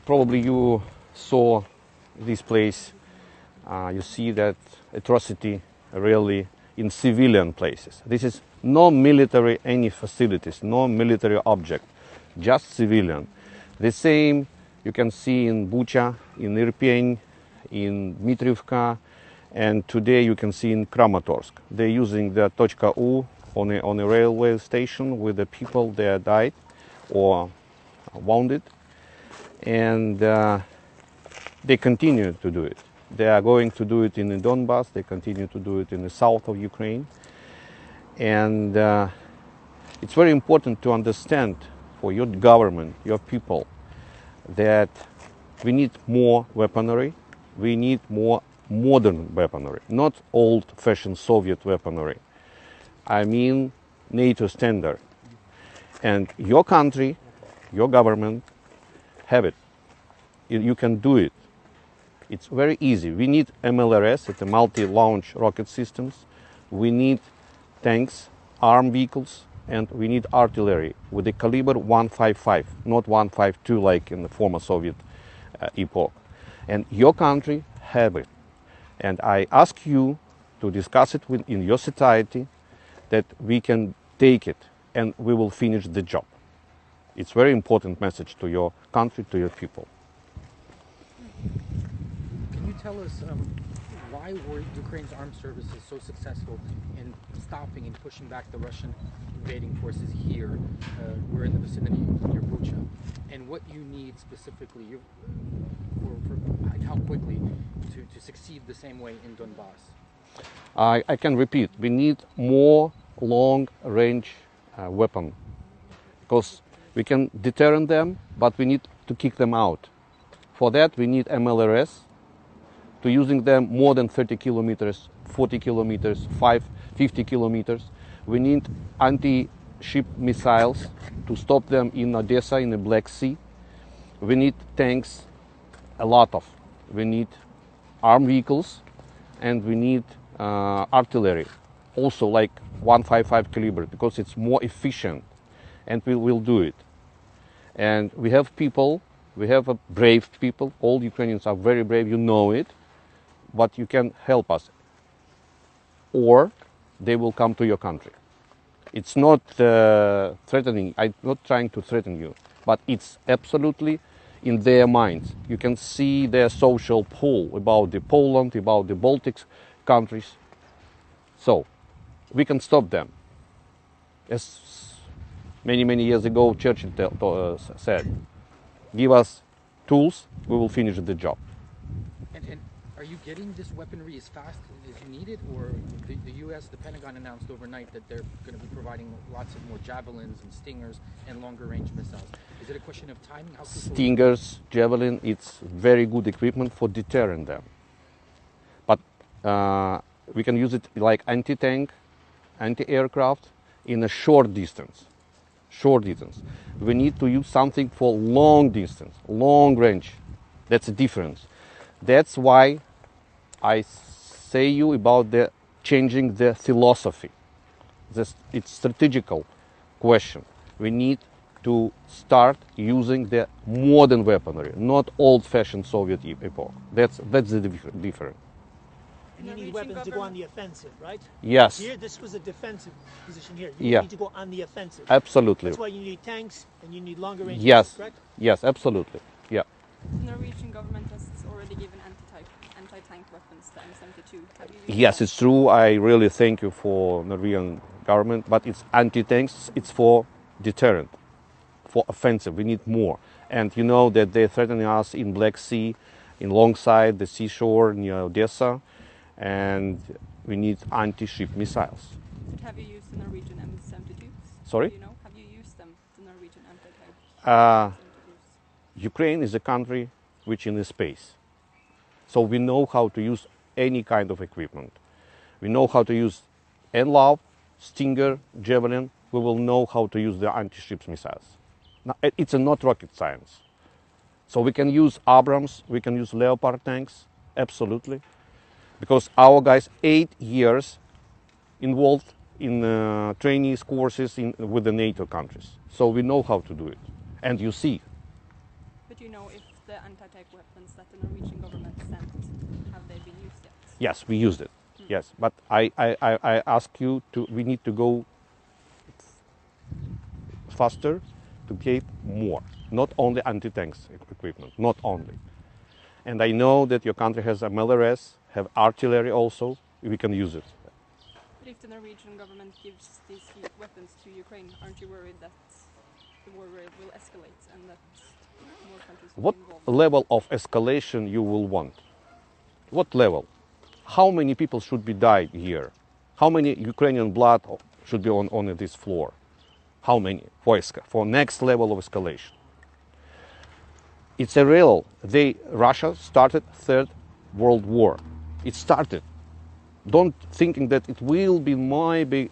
Probably you saw this place. You see that atrocity really in civilian places. This is no military any facilities, no military object, just civilian. The same you can see in Bucha, in Irpin, in Dmitrievka, and today you can see in Kramatorsk. They're using the Точка U on a railway station with the people that died or wounded, and they continue to do it. They are going to do it in the Donbass, they continue to do it in the south of Ukraine. And it's very important to understand for your government, your people, that we need more weaponry, we need more modern weaponry, not old-fashioned Soviet weaponry. I mean NATO standard. And your country, your government, have it. You can do it. It's very easy. We need MLRS, it's a multi-launch rocket systems. We need tanks, armed vehicles, and we need artillery with the caliber 155, not 152 like in the former Soviet epoch. And your country have it. And I ask you to discuss it in your society that we can take it and we will finish the job. It's very important message to your country, to your people. Can you tell us why were Ukraine's armed services so successful in stopping and pushing back the Russian invading forces here? We're in the vicinity near Bucha. And what you need specifically, how quickly to succeed the same way in Donbass? I can repeat, we need more long-range weapon, because we can deter them, but we need to kick them out. For that, we need MLRS, to using them more than 30 kilometers, 40 kilometers, 50 kilometers. We need anti-ship missiles to stop them in Odessa, in the Black Sea. We need tanks, a lot of. We need armed vehicles, and we need artillery, also like 155 caliber, because it's more efficient, and we will do it. And we have people, we have brave people. All Ukrainians are very brave, you know it, but you can help us, or they will come to your country. It's not threatening, I'm not trying to threaten you, but it's absolutely in their minds. You can see their social pull about the Poland, about the Baltic countries. So we can stop them. As many years ago Churchill said, give us tools, we will finish the job. And are you getting this weaponry as fast as you need it, or the U.S., the Pentagon announced overnight that they're going to be providing lots of more javelins and stingers and longer range missiles? Is it a question of timing? How Stingers, javelin, it's very good equipment for deterring them. But we can use it like anti-tank, anti-aircraft in a short distance. Short distance. We need to use something for long distance, long range. That's the difference. That's why I say you about the changing the philosophy. It's strategical question. We need to start using the modern weaponry, not old-fashioned Soviet epoch. That's the difference. And you need weapons to go on the offensive, right? Yes. Here, this was a defensive position here. You Yeah. need to go on the offensive. Absolutely. That's why you need tanks and you need longer range Yes. missiles, correct? Yes, absolutely. Yeah. The Norwegian government has already given anti-tank weapons to M72. Have you used Yes, that? it's true. I really thank you for Norwegian government, but it's anti-tanks. It's for deterrent, for offensive. We need more. And you know that they're threatening us in Black Sea, in Longside, the seashore near Odessa, and we need anti-ship missiles. Have you used the Norwegian M72s? Sorry? Do you know? Have you used them, the Norwegian anti-tank Uh, M72s? Ukraine is a country which in space. So we know how to use any kind of equipment. We know how to use NLAW, Stinger, Javelin. We will know how to use the anti-ship missiles. Now, it's not rocket science. So we can use Abrams, we can use Leopard tanks, absolutely. Because our guys 8 years involved in trainees courses with the NATO countries. So we know how to do it. And you see. But you know if the anti-tank weapons that the Norwegian government sent, have they been used yet? Yes, we used it. Yes, but I ask you to. We need to go faster to get more, not only anti-tanks equipment, not only. And I know that your country has MLRS, have artillery also. We can use it. But if the Norwegian government gives these weapons to Ukraine, aren't you worried that the war will escalate and that more countries will What be involved? level of escalation you will want? What level? How many people should be died here? How many Ukrainian blood should be on this floor? How many for next level of escalation? It's a real. Russia started Third World War. It started. Don't thinking that it will be maybe.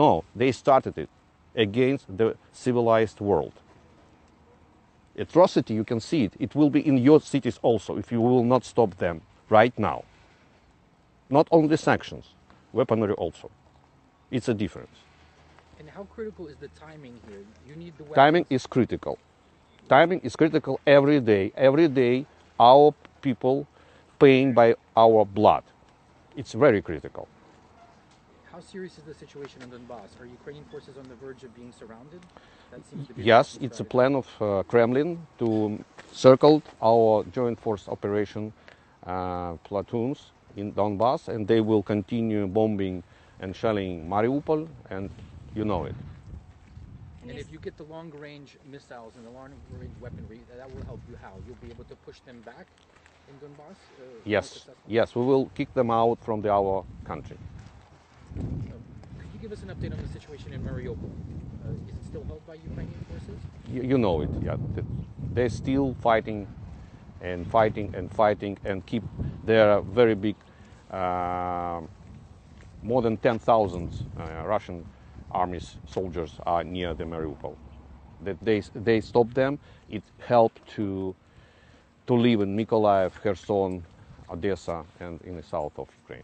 No, they started it against the civilized world. Atrocity, you can see it. It will be in your cities also if you will not stop them right now. Not only sanctions, weaponry also. It's a difference. And how critical is the timing here? You need the weapons. Timing is critical. Timing is critical every day. Every day, our people paying by our blood. It's very critical. How serious is the situation in Donbass? Are Ukrainian forces on the verge of being surrounded? That seems to be Yes, it's a plan of Kremlin to circle our joint force operation platoons in Donbass, and they will continue bombing and shelling Mariupol, and you know it. And if you get the long-range missiles and the long-range weaponry, that will help you how? You'll be able to push them back in Donbass? Yes, we will kick them out from our country. Could you give us an update on the situation in Mariupol? Is it still held by Ukrainian forces? You know it, yeah. They're still fighting and keep their very big, more than 10,000 Russian army's soldiers are near the Mariupol. That they stopped them. It helped to live in Mykolaiv, Kherson, Odessa, and in the south of Ukraine.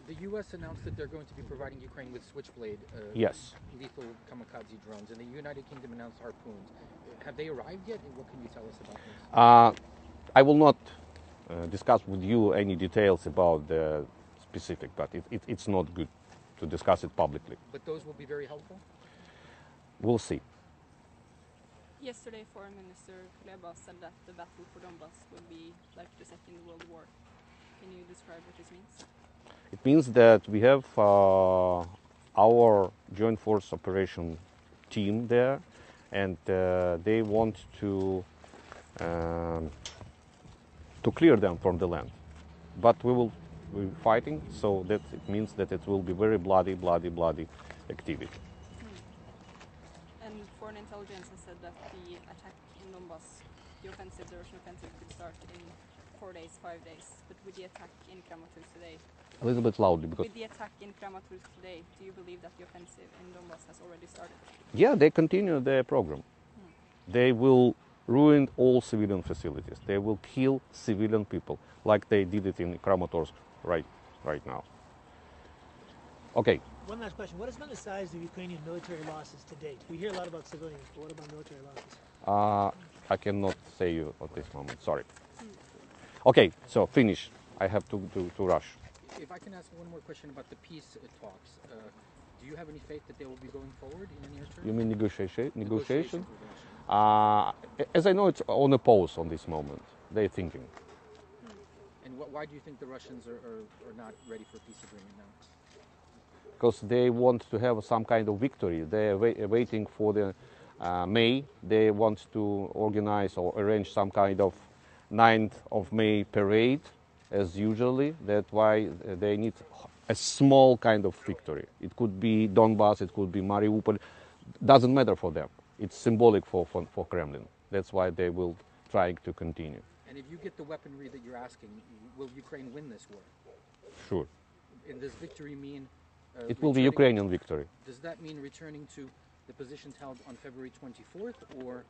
The U.S. announced that they're going to be providing Ukraine with Switchblade, Yes. lethal kamikaze drones, and the United Kingdom announced harpoons. Have they arrived yet, and what can you tell us about this? I will not discuss with you any details about the specific, but it's not good to discuss it publicly. But those will be very helpful? We'll see. Yesterday, Foreign Minister Kuleba said that the battle for Donbass will be like the Second World War. Can you describe what this means? It means that we have our joint force operation team there, and they want to clear them from the land. But we're fighting, so that it means that it will be very bloody activity. And foreign intelligence has said that the attack in Donbass, the Russian offensive could start in 4 days, 5 days. But with the attack in Kramatorsk today, A little bit loudly, because with the attack in Kramatorsk today, do you believe that the offensive in Donbass has already started? yeah, they continue their program. They will ruin all civilian facilities. They will kill civilian people, like they did it in Kramatorsk right now. Okay. One last question. What has been the size of Ukrainian military losses to date? We hear a lot about civilians, but what about military losses? I cannot say you at this moment. Sorry. Okay, so finish. I have to rush. If I can ask one more question about the peace talks, do you have any faith that they will be going forward in the near term? You mean negotiation? Negotiations with Russia. As I know, it's on a pause on this moment. They're thinking. And why do you think the Russians are not ready for a peace agreement now? Because they want to have some kind of victory. They're waiting for the May. They want to organize or arrange some kind of 9th of May parade, as usually. That's why they need a small kind of victory. It could be Donbass, it could be Mariupol. Doesn't matter for them. It's symbolic for Kremlin. That's why they will try to continue. And if you get the weaponry that you're asking, will Ukraine win this war? Sure. And does victory mean... It will be Ukrainian victory. Does that mean returning to the positions held on February 24th, or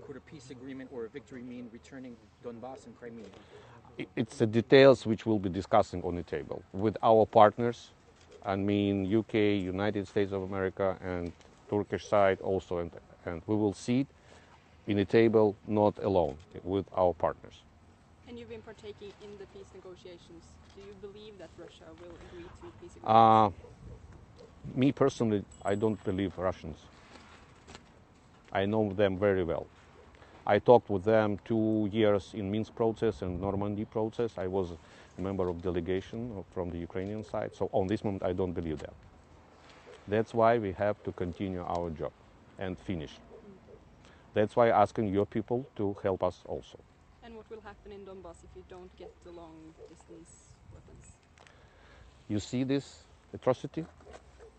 could a peace agreement or a victory mean returning Donbass and Crimea? It's the details which we'll be discussing on the table with our partners. I mean UK, United States of America, and Turkish side also, and we will see it in the table, not alone, with our partners. And you've been partaking in the peace negotiations. Do you believe that Russia will agree to peace agreements? Me personally, I don't believe Russians. I know them very well. I talked with them 2 years in Minsk process and Normandy process. I was a member of delegation from the Ukrainian side. So on this moment, I don't believe them. That's why we have to continue our job and finish. That's why asking your people to help us also. And what will happen in Donbass if you don't get the long-distance weapons? You see this atrocity?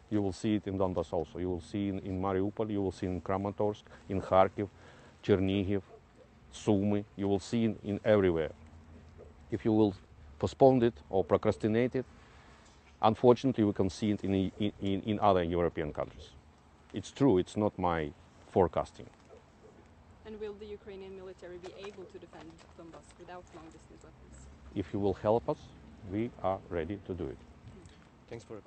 You will see it in Donbass also. You will see it in Mariupol, you will see it in Kramatorsk, in Kharkiv, Chernihiv, Sumy. You will see it in everywhere. If you will postpone it or procrastinate it, unfortunately we can see it in other European countries. It's true, it's not my forecasting. And will the Ukrainian military be able to defend Donbass without long-distance weapons? If you will help us, we are ready to do it. Thanks for